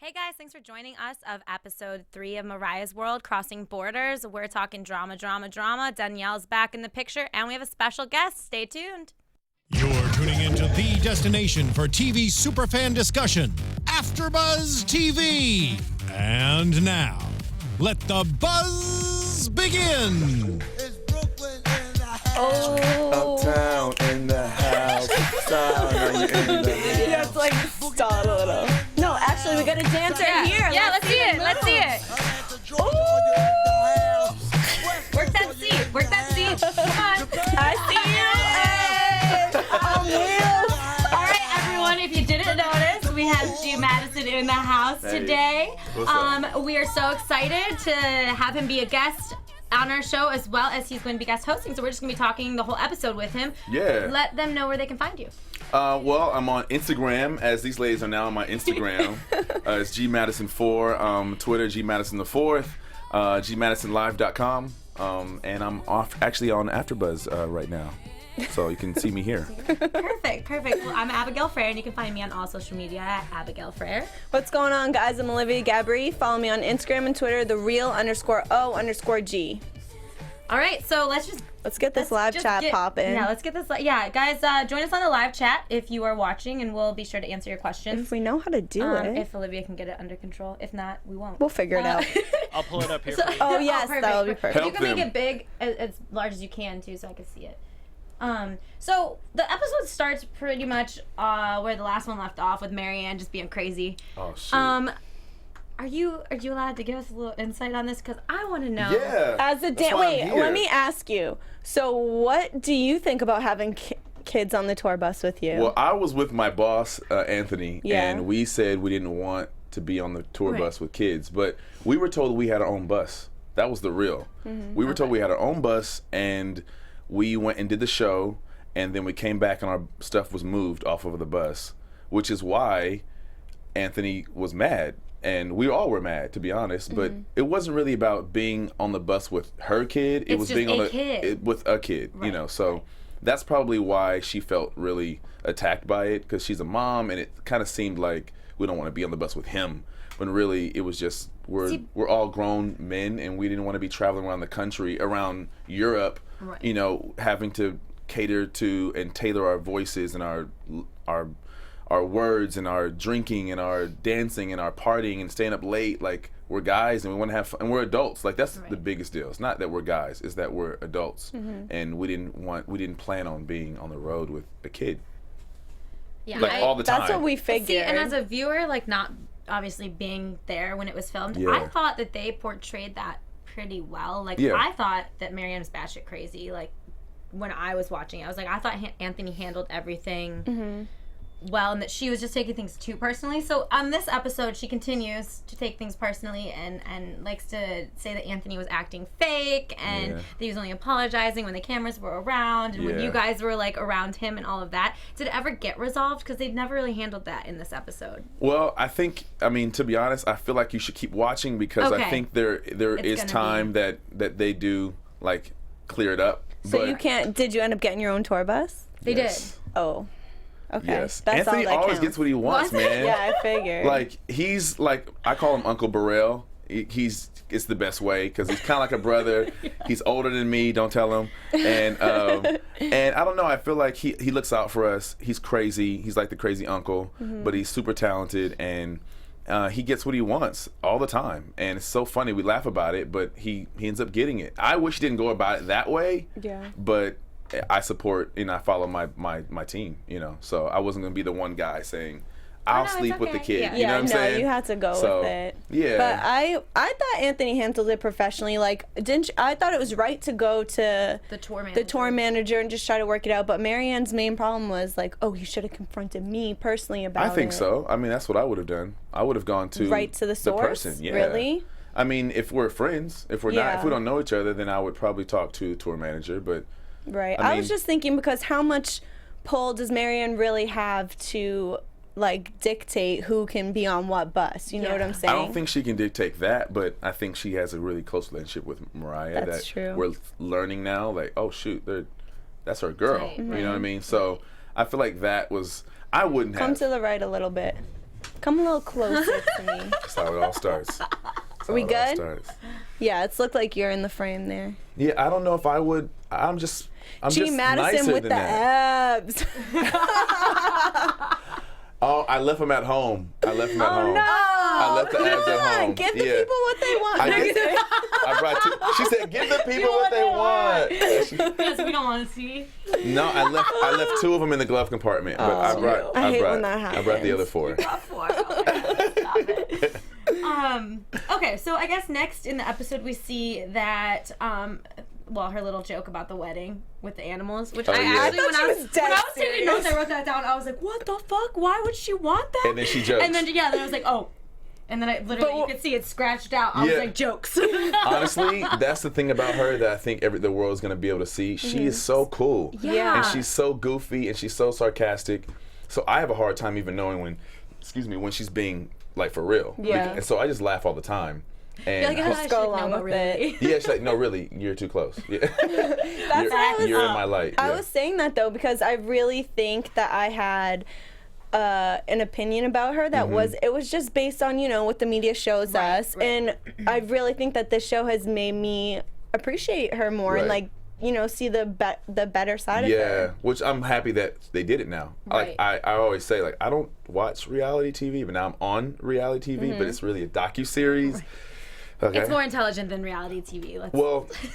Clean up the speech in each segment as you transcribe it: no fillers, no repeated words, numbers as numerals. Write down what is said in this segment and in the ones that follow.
Hey guys, thanks for joining us of episode 3 of Mariah's World, Crossing Borders. We're talking drama. Danielle's back in the picture, and we have a special guest. Stay tuned. You're tuning into the destination for TV superfan discussion, AfterBuzz TV. And now, let the buzz begin. Uptown in the house. Yeah, it's like stall a little. No, actually, we got a dancer here. Yeah, let's see it. Let's see it. Ooh. Work that seat. Work that seat. Come on. I see you. Hey, I'm Will. All right, everyone, if you didn't notice, we have G Madison in the house today. What's up? We are so excited to have him be a guest on our show, as well as he's going to be guest hosting. So we're just going to be talking the whole episode with him. Yeah. Let them know where they can find you. Well, I'm on Instagram, as these ladies are now on my Instagram. It's G Madison 4. Twitter, G Madison the 4th. GMadisonLive.com. And I'm actually on AfterBuzz right now, so you can see me here. Perfect. Well, I'm Abigail Fraher, and you can find me on all social media at Abigail Fraher. What's going on, guys? I'm Olivia Gabaree. Follow me on Instagram and Twitter, _O_G. All right, so let's get this live chat popping. Yeah, let's get this. Yeah, guys, join us on the live chat if you are watching, and we'll be sure to answer your questions. If we know how to do it. If Olivia can get it under control. If not, we won't. We'll figure it out. I'll pull it up here for you. Oh, yes, that'll be perfect. You Help can make them. it big, as large as you can, too, so I can see it. So the episode starts pretty much where the last one left off, with Marianne just being crazy. Oh, shoot. Are you allowed to give us a little insight on this? Because I want to know. Yeah. As a That's why I'm here. let me ask you. So, what do you think about having kids on the tour bus with you? Well, I was with my boss, Anthony, Yeah. and we said we didn't want to be on the tour Right. bus with kids, but we were told we had our own bus. That was the real. Mm-hmm. We were told we had our own bus, and we went and did the show, and then we came back and our stuff was moved off of the bus, which is why Anthony was mad. And we all were mad, to be honest, but it wasn't really about being on the bus with her kid. It It's was just being on a kid. with a kid, you know. So that's probably why she felt really attacked by it, because she's a mom, and it kind of seemed like we don't want to be on the bus with him. When really it was just we're all grown men, and we didn't want to be traveling around the country, around Europe, you know, having to cater to and tailor our voices and our words and our drinking and our dancing and our partying and staying up late. Like, we're guys and we want to have fun, and we're adults. Like, that's the biggest deal. It's not that we're guys, it's that we're adults. And we didn't plan on being on the road with a kid. Yeah, Like, all the time. That's what we figured. See, and as a viewer, like, not obviously being there when it was filmed, Yeah. I thought that they portrayed that pretty well. Like, Yeah. I thought that Marianne was batshit crazy. Like, when I was watching it, I was like, I thought Anthony handled everything well, and that she was just taking things too personally. So on this episode, she continues to take things personally and likes to say that Anthony was acting fake, and that he was only apologizing when the cameras were around, and when you guys were like around him and all of that. Did it ever get resolved? Because they never really handled that in this episode. Well, I mean, to be honest, I feel like you should keep watching, because I think there is gonna time that they do, like, clear it up. So But you can't. Did you end up getting your own tour bus? They yes. Oh. Okay. Yes. That's Anthony all that always counts. gets what he wants, man. Yeah, I figured. Like, he's like, I call him Uncle Burrell. It's the best way, because he's kind of like a brother. He's older than me. Don't tell him. And I don't know. I feel like he looks out for us. He's crazy. He's like the crazy uncle, but he's super talented, and he gets what he wants all the time. And it's so funny. We laugh about it, but he ends up getting it. I wish he didn't go about it that way. Yeah. But I support and I follow my team, you know. So I wasn't gonna be the one guy saying, I'll no, it's sleep with the okay. kid. Yeah. You know what I'm saying? You had to go with it. Yeah. But I thought Anthony handled it professionally. Like, I thought it was right to go to The tour manager and just try to work it out. But Marianne's main problem was like, oh, he should have confronted me personally about it. I think so. I mean, that's what I would have done. I would have gone to Right to the source? person. Yeah. Really? I mean, if we're friends, if we don't know each other, then I would probably talk to a tour manager. But Right. I I was mean- just thinking, because how much pull does Marianne really have to, like, dictate who can be on what bus? You know what I'm saying? I don't think she can dictate that, but I think she has a really close relationship with Mariah. That's true. We're learning now, like, oh shoot, that's her girl. Right, You know what I mean? So I feel like that was, I wouldn't Come have. to the right a little bit. Come a little closer to me. That's how it all starts. Are we good? Yeah, it's looked like you're in the frame there. Yeah, I don't know if I would. I'm G just Madison nicer with than the that. abs. Oh, I left them at home. No. I left the abs at home. Give the people what they want. I brought two. She said, "Give the people what they want." Because we don't want to see. No, I left 2 of them in the glove compartment, but I brought the other 4. Stop it. Okay, so I guess next in the episode we see that her little joke about the wedding with the animals, which actually when I was taking notes, I wrote that down. I was like, what the fuck? Why would she want that? And then she jokes. And then then I was like, oh. And then you could see it scratched out. I was like, jokes. Honestly, that's the thing about her that I think the world is going to be able to see. She is so cool. Yeah. And she's so goofy and she's so sarcastic. So I have a hard time even knowing when she's being like for real. Yeah. And so I just laugh all the time. And Just go along with it. Yeah, she's like, no, really, you're too close. Yeah. You're in my light. I was saying that though because I really think that I had an opinion about her that was just based on what the media shows us, and I really think that this show has made me appreciate her more and like see the better side of her. Yeah, which I'm happy that they did it now. Right. Like I always say, like I don't watch reality TV, but now I'm on reality TV, but it's really a docuseries. Right. Okay. It's more intelligent than reality TV.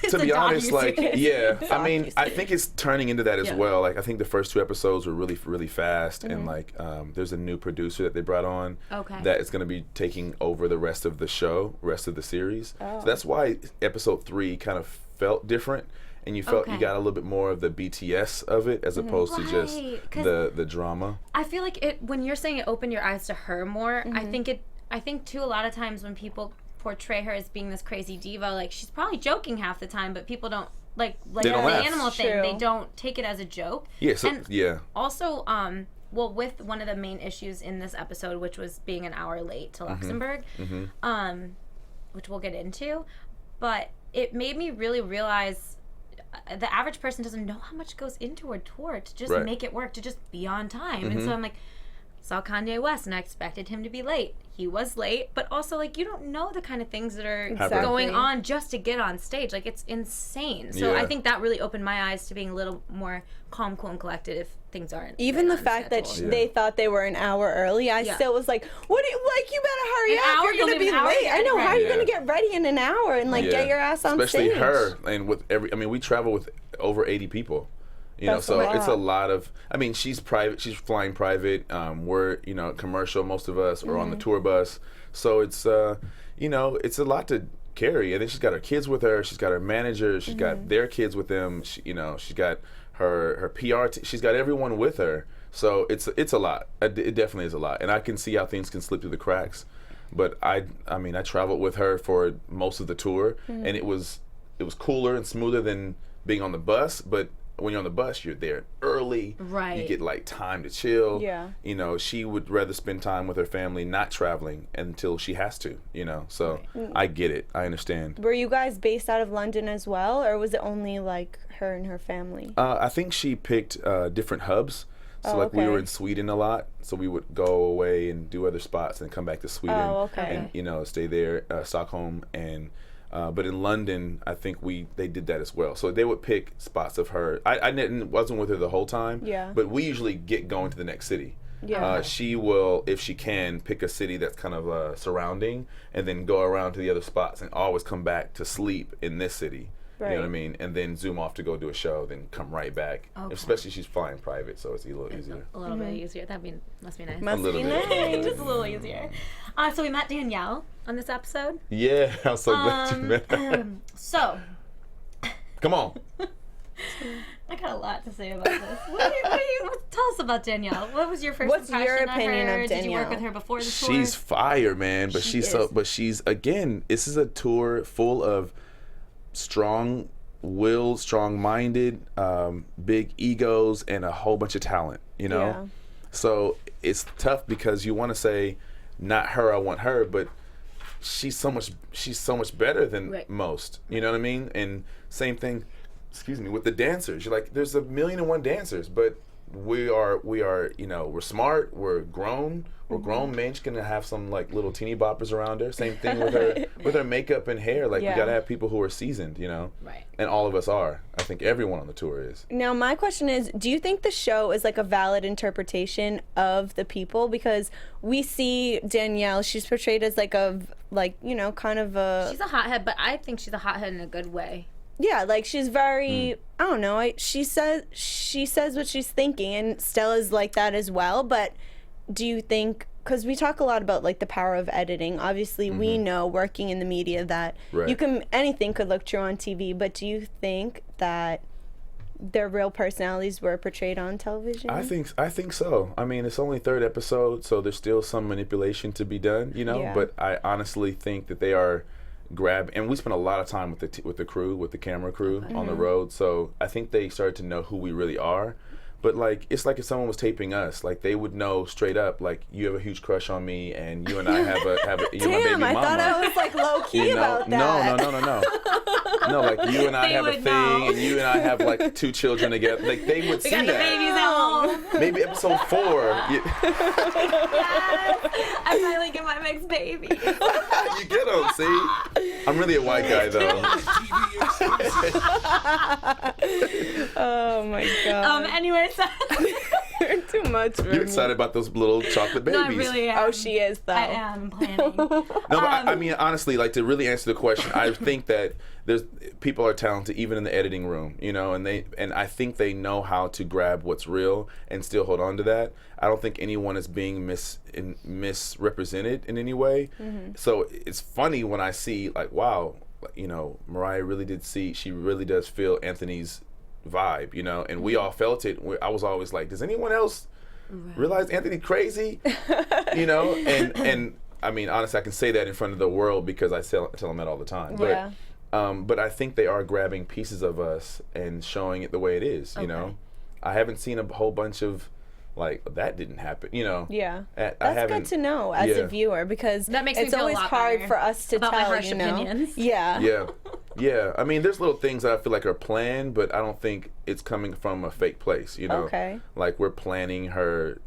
To be honest, like, yeah, I mean, I think it's turning into that as Yeah. well. Like, I think the first 2 episodes were really, really fast, and like, there's a new producer that they brought on that is going to be taking over the rest of the show, rest of the series. So that's why episode 3 kind of felt different, and you felt you got a little bit more of the BTS of it as opposed to just the drama. I feel like when you're saying it opened your eyes to her more, I think too a lot of times when people portray her as being this crazy diva, like she's probably joking half the time, but people don't like they don't the laugh. animal thing. True. They don't take it as a joke. Yeah. So, and also, with one of the main issues in this episode, which was being an hour late to Luxembourg, which we'll get into, but it made me really realize the average person doesn't know how much goes into a tour to just make it work, to just be on time. And so I'm like, saw Kanye West and I expected him to be late. He was late, but also like you don't know the kind of things that are going on just to get on stage. Like it's insane. So I think that really opened my eyes to being a little more calm, cool, and collected if things aren't. Even the fact that they thought they were an hour early, I still was like, "What? You better hurry up! You're gonna be late. I know. How are you gonna get ready in an hour and like get your ass on Especially stage?" her, and with we travel with over 80 people. So it's a lot of. I mean, she's private. She's flying private. We're commercial. Most of us are on the tour bus. So it's it's a lot to carry. And then she's got her kids with her. She's got her manager. She's got their kids with them. She's got her PR. She's got everyone with her. So it's a lot. It definitely is a lot. And I can see how things can slip through the cracks. But I traveled with her for most of the tour, and it was cooler and smoother than being on the bus. But when you're on the bus, you're there early. Right. You get like time to chill. Yeah. She would rather spend time with her family, not traveling until she has to. So I get it. I understand. Were you guys based out of London as well, or was it only like her and her family? I think she picked different hubs. So we were in Sweden a lot, so we would go away and do other spots and come back to Sweden and stay there, Stockholm and. But in London, I think they did that as well. So they would pick spots of her. I wasn't with her the whole time. Yeah. But we usually get going to the next city. Yeah. She will, if she can, pick a city that's kind of surrounding, and then go around to the other spots, and always come back to sleep in this city. Right. You know what I mean? And then zoom off to go do a show, then come right back. Okay. Especially she's flying private, so it's a little easier. A little bit easier. Must be nice. Must be nice. Just a little easier. So we met Danielle on this episode. Yeah, I'm so glad you met her. So. Come on. I got a lot to say about this. Tell us about Danielle. What was your first What's impression your opinion of her? of Danielle? Did you work with her before the tour? She's fire, man. But she's again, this is a tour full of strong-willed, strong-minded, big egos, and a whole bunch of talent. Yeah. So it's tough because you want to say, not her, I want her, but she's so much better than most. You know what I mean? And same thing, with the dancers. You're like, there's 1,000,001 dancers, but we are, we're smart, we're grown. We're grown men. She's gonna have some like little teeny boppers around her. Same thing with her makeup and hair. Like we gotta have people who are seasoned, Right. And all of us are. I think everyone on the tour is. Now my question is, do you think the show is like a valid interpretation of the people? Because we see Danielle, she's portrayed as like kind of a. She's a hothead, but I think she's a hothead in a good way. Yeah, like she's very, I don't know. She says what she's thinking, and Stella's like that as well. But do you think, because we talk a lot about like the power of editing, obviously we know working in the media that anything could look true on TV, but do you think that their real personalities were portrayed on television? I think so. I mean, it's only third episode, so there's still some manipulation to be done, but I honestly think that they are and we spent a lot of time with the crew, with the camera crew on the road, so I think they started to know who we really are. But like, it's like if someone was taping us, like they would know straight up, like you have a huge crush on me, and you and I have a you're my baby mama. I thought I was like low key about that. No. No, like you and I have a thing, and you and I have like 2 children together. Like they would see that. We got the babies at home. Maybe episode 4. Yes, I finally get my mixed baby. You get them, see? I'm really a white guy though. Oh my god. Anyway, so you're too much for You're excited about those little chocolate babies. No, I really am. Oh, she is though. I am planning. No, but I mean, honestly, like to really answer the question, I think that people are talented even in the editing room, and I think they know how to grab what's real and still hold on to that. I don't think anyone is being misrepresented in any way. So it's funny when I see like, wow, Mariah she really does feel Anthony's vibe, and we all felt it. I was always like, does anyone else realize Anthony crazy? And I mean, honestly, I can say that in front of the world because I tell them that all the time. Yeah. But I think they are grabbing pieces of us and showing it the way it is, I haven't seen a whole bunch of like that didn't happen, Yeah. That's good to know as a viewer, because that makes me it's feel always a lot hard better for us to about tell, my harsh opinions. Yeah. Yeah. I mean, there's little things that I feel like are planned, but I don't think it's coming from a fake place, Okay. Like we're planning her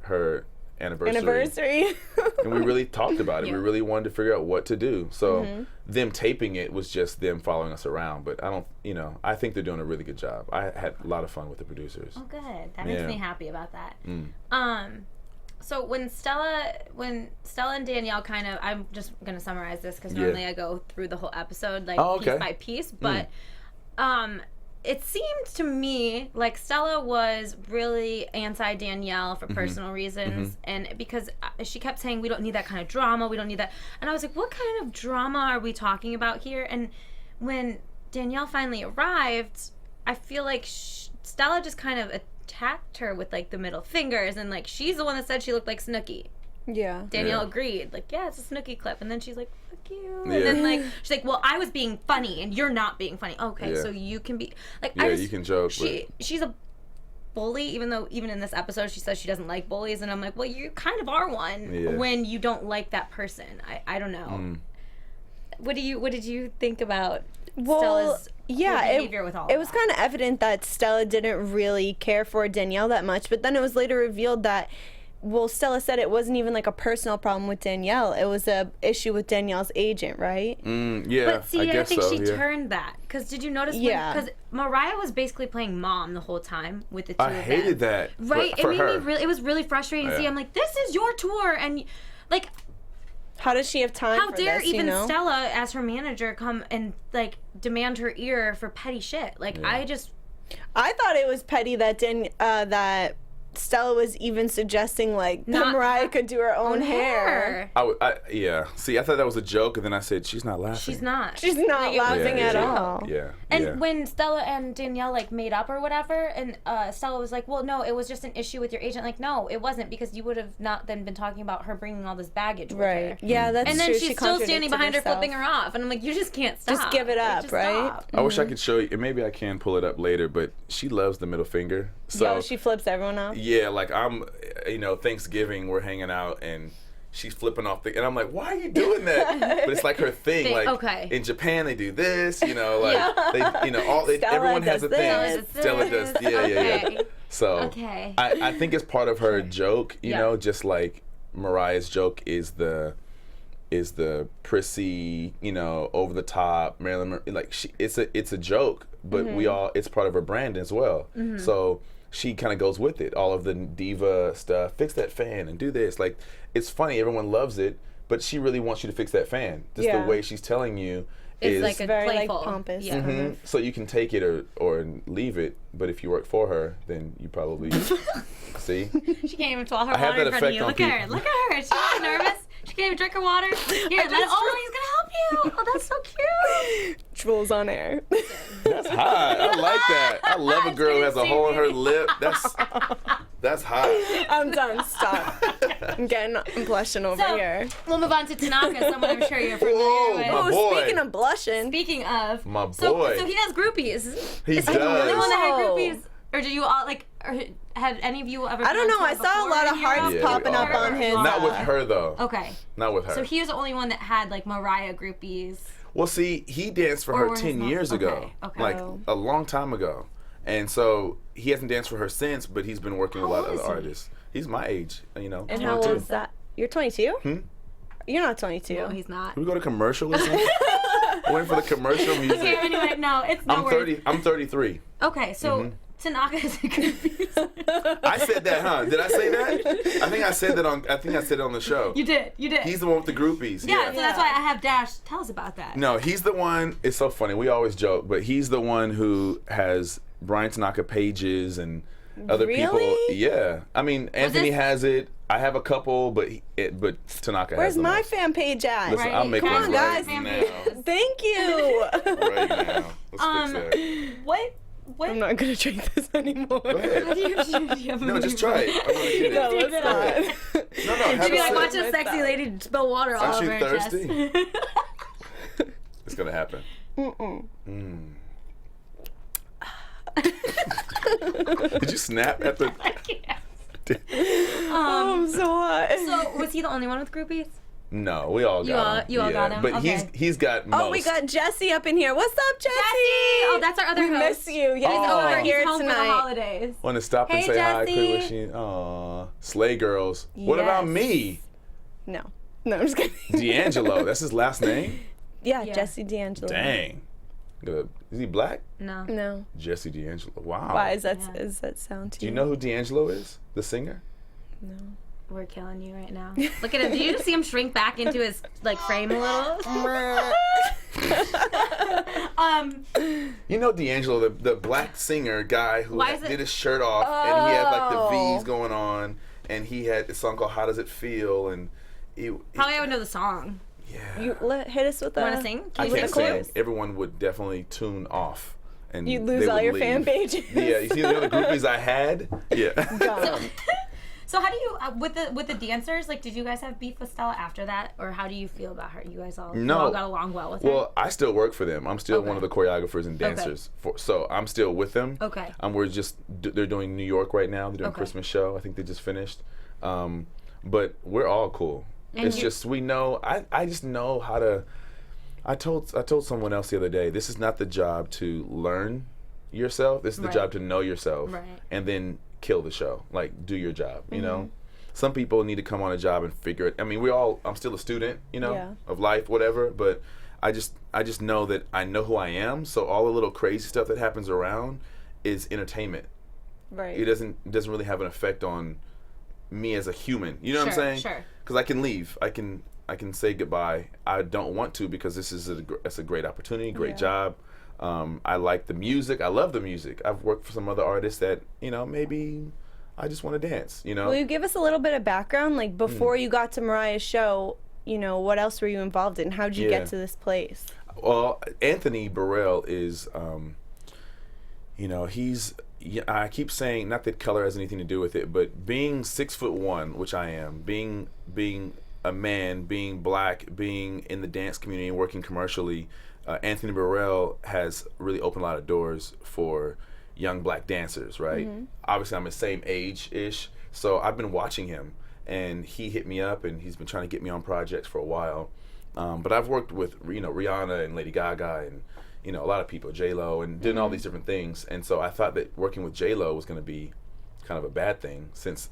anniversary. And we really talked about it. Yeah. We really wanted to figure out what to do. So them taping it was just them following us around. But I think they're doing a really good job. I had a lot of fun with the producers. Oh, good. That makes me happy about that. So when Stella and Danielle I'm just going to summarize this because normally I go through the whole episode piece by piece. But it seemed to me like Stella was really anti-Danielle for personal reasons, and because she kept saying, we don't need that kind of drama, we don't need that. And I was like, what kind of drama are we talking about here? And when Danielle finally arrived, I feel like Stella just kind of attacked her with like the middle fingers, and like she's the one that said she looked like Snooki. Yeah. Danielle agreed, like, yeah, it's a Snooki clip. And then she's like, fuck you. And then like she's like, well, I was being funny and you're not being funny. Okay, so you can be like, you can joke. She's a bully, even in this episode she says she doesn't like bullies, and I'm like, well, you kind of are one when you don't like that person. I don't know. What did you think about Stella's behavior with all it was kind of evident that Stella didn't really care for Danielle that much, but then it was later revealed that Stella said it wasn't even like a personal problem with Danielle. It was a issue with Danielle's agent, right? Yeah, but see, I think she turned that. Because did you notice? Because Mariah was basically playing mom the whole time with the two of them. I hated that. Right? For it made her. me really. It was really frustrating to see. I'm like, this is your tour, and like, how does she have time? How for dare this, even Stella, as her manager, come and like demand her ear for petty shit? Like, I thought it was petty that that Stella was even suggesting like that Mariah could do her own hair. See, I thought that was a joke, and then I said, she's not laughing. She's not like, laughing at all. And when Stella and Danielle like made up or whatever, and Stella was like, well, no, it was just an issue with your agent. Like, no, it wasn't, because you would have not then been talking about her bringing all this baggage with her. Yeah, that's and then true. she's still standing behind her, flipping her off, and I'm like, you just can't stop. Just give it up, right? Stop. I wish I could show you, and maybe I can pull it up later, but she loves the middle finger. So she flips everyone off. Yeah, like I'm, Thanksgiving, we're hanging out, and she's flipping off and I'm like, why are you doing that? But it's like her thing. Like in Japan they do this, you know, like they, you know, everyone has a thing. Stella does, yeah. So I think it's part of her joke, you know, just like Mariah's joke is the prissy, you know, over the top Marilyn, like it's a joke, but it's part of her brand as well. So she kind of goes with it, all of the diva stuff, fix that fan and do this. Like, it's funny, everyone loves it, but she really wants you to fix that fan. Just the way she's telling you is like a very playful. like pompous. So you can take it or leave it, but if you work for her, then you probably see. She can't even swallow her water in front of you. Look at her. She's not nervous. She can't even drink her water. Here, he's gonna help you. Oh, that's so cute. Drools on air. That's hot. I like that. I love a girl who has a hole in her lip. That's hot. I'm done. Stop. I'm blushing over here. We'll move on to Tanaka, someone I'm sure you're familiar with. My boy. Speaking of blushing. Speaking of. My boy. So he has groupies. He Is does. he the only one that had groupies? Or did you all, like, or had any of you ever I don't know. I saw a lot of hearts popping up on his. Not with her, though. Okay. Not with her. So he was the only one that had, like, Mariah groupies. Well, see, he danced for her 10 years ago. Okay. Like, a long time ago. And so he hasn't danced for her since, but he's been working with a lot of other artists. He's my age, you know. And how old is that? You're 22? You're not 22. No, he's not. Can we go to commercial or something? Waiting for the commercial music. Okay, anyway, no, it's no worries. I'm 33. Okay, so Tanaka has a groupies. I said that, huh? Did I say that? I think I said it on the show. You did. He's the one with the groupies. Yeah, so that's why I have Dash. Tell us about that. No, he's the one. It's so funny. We always joke, but he's the one who has Brian Tanaka pages and other people. Yeah, I mean, Anthony has it. I have a couple, but Tanaka Where's has the my most. fan page at? Listen, I'll make Come one on, right guys. now. Thank you. Right now. Let's fix that. What? I'm not gonna drink this anymore. Go ahead. No, just try it. I want to get it. No, let's not. No, have You'd be a like, sip. watch a sexy lady spill water all Aren't over you her chest. thirsty? It's gonna happen. Did you snap at the? I'm so hot. So was he the only one with groupies? No, we all got him. You all got him? But Okay. he's got most. Oh, we got Jesse up in here. What's up, Jesse? Oh, that's our other We host. miss you. Yeah, He's over over. here He's home tonight. for the holidays. Want to stop and Hey, say hi, Jesse. quick wishing. Aw, Slay Girls. What about Yes. me? No, I'm just kidding. D'Angelo. That's his last name. Yeah, Yeah. Jesse D'Angelo. Dang. Good. Is he black? No. No. Jesse D'Angelo. Wow. Why is that sound to Do you know who D'Angelo is? The singer? No. We're killing you right now. Look at him. Did you just see him shrink back into his frame a little? You know D'Angelo, the black singer guy who did his shirt off and he had like the V's going on and he had a song called How Does It Feel and Probably I would know the song. yeah. You hit us with the. Want to sing? I Can you can't sing? sing. Everyone would definitely tune off. And You'd lose they all would your leave. fan pages. Yeah, you see the other groupies I had? Yeah. Gone. So how do you with the dancers? Like, did you guys have beef with Stella after that, or how do you feel about her? You guys all got along well with her. Well, I still work for them. I'm still one of the choreographers and dancers. So I'm still with them. Okay. They're doing New York right now. They're doing a Christmas show. I think they just finished. But we're all cool. And it's just we know. I just know how to. I told someone else the other day. This is not the job to learn yourself. This is the job to know yourself. Right. And then kill the show. Like, do your job, you know? Some people need to come on a job and figure it. I mean, I'm still a student, you know, of life, whatever, but I just know that I know who I am, so all the little crazy stuff that happens around is entertainment. Right. It doesn't really have an effect on me as a human. You know what I'm saying? Sure. Because I can leave. I can say goodbye. I don't want to because it's a great opportunity, great job. I like the music. I love the music. I've worked for some other artists that, you know, maybe I just want to dance, you know? Will you give us a little bit of background? Like, before you got to Mariah's show, you know, what else were you involved in? How'd you get to this place? Well, Anthony Burrell is, you know, I keep saying, not that color has anything to do with it, but being 6'1", which I am, being a man, being black, being in the dance community and working commercially, Anthony Burrell has really opened a lot of doors for young black dancers, right? Obviously, I'm the same age-ish, so I've been watching him, and he hit me up, and he's been trying to get me on projects for a while. But I've worked with Rihanna and Lady Gaga and a lot of people, J-Lo, and doing all these different things. And so I thought that working with J-Lo was going to be kind of a bad thing since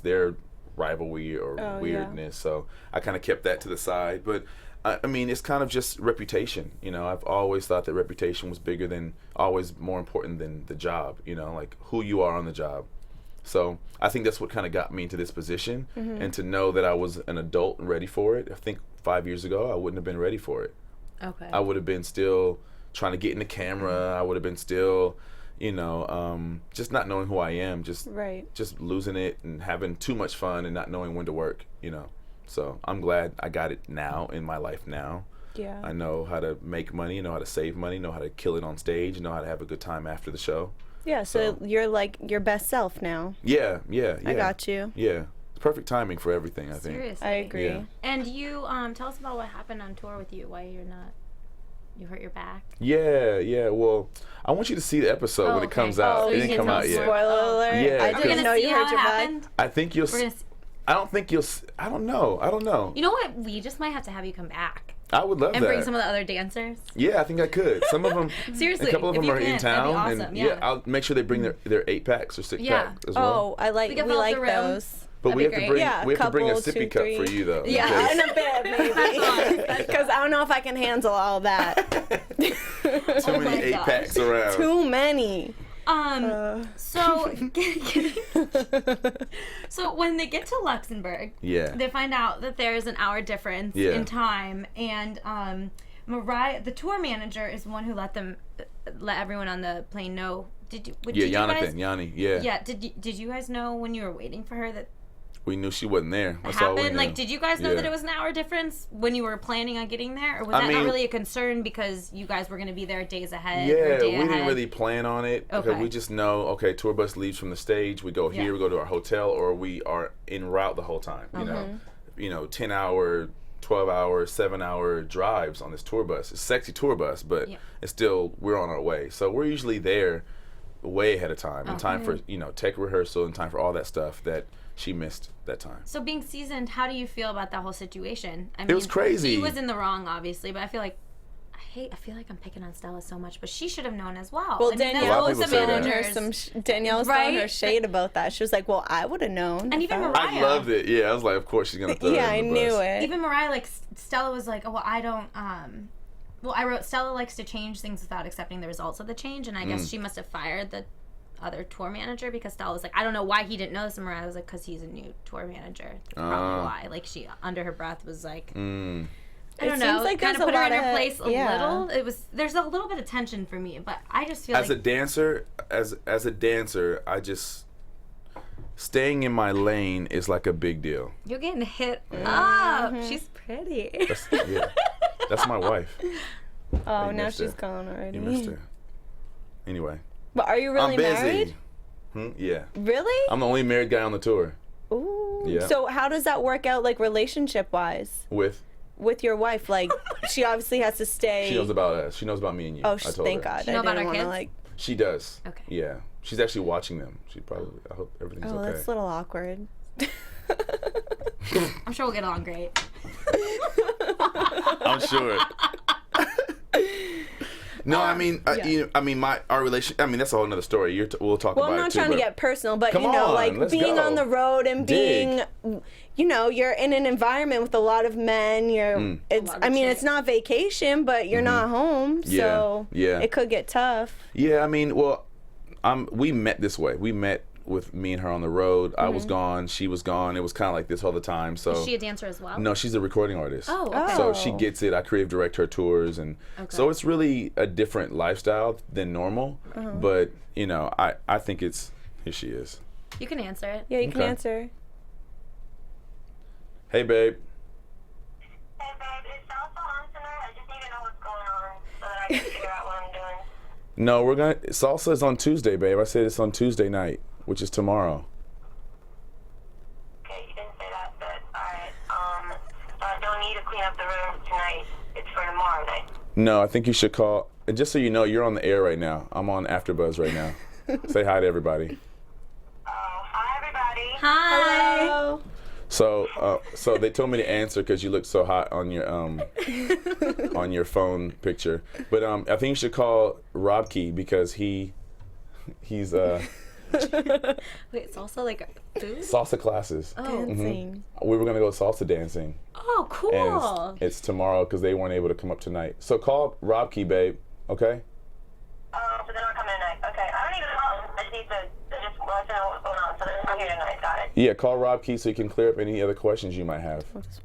their rivalry or weirdness. So I kind of kept that to the side. But I mean, it's kind of just reputation. I've always thought that reputation was always more important than the job, like who you are on the job. So I think that's what kind of got me into this position, and to know that I was an adult and ready for it. I think 5 years ago, I wouldn't have been ready for it. Okay. I would have been still trying to get in the camera. I would have been still, just not knowing who I am, just losing it and having too much fun and not knowing when to work, So I'm glad I got it now in my life now. Yeah. I know how to make money, know how to save money, know how to kill it on stage, know how to have a good time after the show. Yeah, so you're like your best self now. Yeah. I got you. Yeah. It's perfect timing for everything, I think. Seriously. I agree. Yeah. And you, tell us about what happened on tour with you, why you hurt your back. Yeah. Well, I want you to see the episode when it comes out. Oh, it didn't come out yet. Spoiler alert. Yeah, I didn't know you hurt your back. I think you'll I don't think you'll I don't know. You know what? We just might have to have you come back. I would love that. And bring some of the other dancers. Yeah, I think I could. Some of them, seriously, a couple of them are in town, that'd be awesome, and I'll make sure they bring their 8-packs or 6-packs as well. Oh, we like those. But we have to bring a couple, sippy cup for you though. Yeah, in a bit maybe. Because I don't know if I can handle all that. Too many 8-packs around. Too many. So when they get to Luxembourg, they find out that there's an hour difference in time, and Mariah, the tour manager, is one who let everyone on the plane know. Yanni. Yeah. Did you guys know when you were waiting for her that? We knew she wasn't there. That's happened? All we knew. Like, did you guys know that it was an hour difference when you were planning on getting there? Or was that not really a concern because you guys were going to be there days ahead? Yeah, we didn't really plan on it. Okay. Because we just know, tour bus leaves from the stage. We go here, we go to our hotel, or we are en route the whole time. You know, 10-hour, 12-hour, 7-hour drives on this tour bus. It's a sexy tour bus, but it's still, we're on our way. So we're usually there way ahead of time, in time for, tech rehearsal, and time for all that stuff that she missed that time. So being seasoned, how do you feel about that whole situation? I mean, it was crazy. She was in the wrong, obviously, but I feel like I'm picking on Stella so much, but she should have known as well. Well, Danielle was throwing her shade about that. She was like, "Well, I would have known." And even Mariah, I loved it. Yeah, I was like, "Of course she's gonna throw." Yeah, I knew it. Even Mariah, like Stella was like, "Oh, well, I don't." Well, I wrote Stella likes to change things without accepting the results of the change, and I guess she must have fired the other tour manager because Stella was like, I don't know why he didn't know this, and Mariah was like, because he's a new tour manager. That's probably why. Like, she under her breath was like, I don't know, like kind of put her in her place a little. There's a little bit of tension for me, but I just feel as a dancer, I just staying in my lane is like a big deal. You're getting hit up. She's pretty. That's my wife. Oh, now she's gone already. You missed her. Anyway. But are you really married? Yeah. Really? I'm the only married guy on the tour. Ooh. Yeah. So how does that work out, like, relationship-wise? With your wife? Like, she obviously has to stay. She knows about us. She knows about me and you. Oh, thank God. She know about our kids? She does. Okay. Yeah. She's actually watching them. I hope everything's okay. Oh, that's a little awkward. I'm sure we'll get along great. I'm sure. No, I mean, our relationship. I mean, that's a whole other story. We'll talk about it too. Well, I'm not trying to get personal, but like being on the road and being, you're in an environment with a lot of men. It's not vacation, but you're not home, so it could get tough. Yeah, I mean, we met this way. We met with me and her on the road. I was gone, she was gone. It was kind of like this all the time. So is she a dancer as well? No, she's a recording artist. Oh, okay. So she gets it. I creative direct her tours, and so it's really a different lifestyle than normal. But I think it's here. She is. You can answer it. Yeah, you can answer. Hey, babe. Hey, babe. Is Salsa on tonight? I just need to know what's going on so that I can figure out what I'm doing. No, Salsa is on Tuesday, babe. I said it's on Tuesday night, which is tomorrow. Okay, you didn't say that, but alright. Don't need to clean up the room tonight. It's for tomorrow night. No, I think you should call. And just so you know, you're on the air right now. I'm on AfterBuzz right now. Say hi to everybody. Hi, everybody. Hi. Hello. So they told me to answer because you look so hot on your phone picture. But I think you should call Rob Key because he's Wait, salsa like food? salsa classes. Oh. Dancing. We were gonna go salsa dancing, Oh, cool. and it's tomorrow because they weren't able to come up tonight. So call Rob Key, babe. Okay. So they're not coming tonight. Okay. I don't even know. I just need to just want to know what's going on. So they're not here tonight. Got it. Yeah, call Rob Key so you can clear up any other questions you might have. No, that's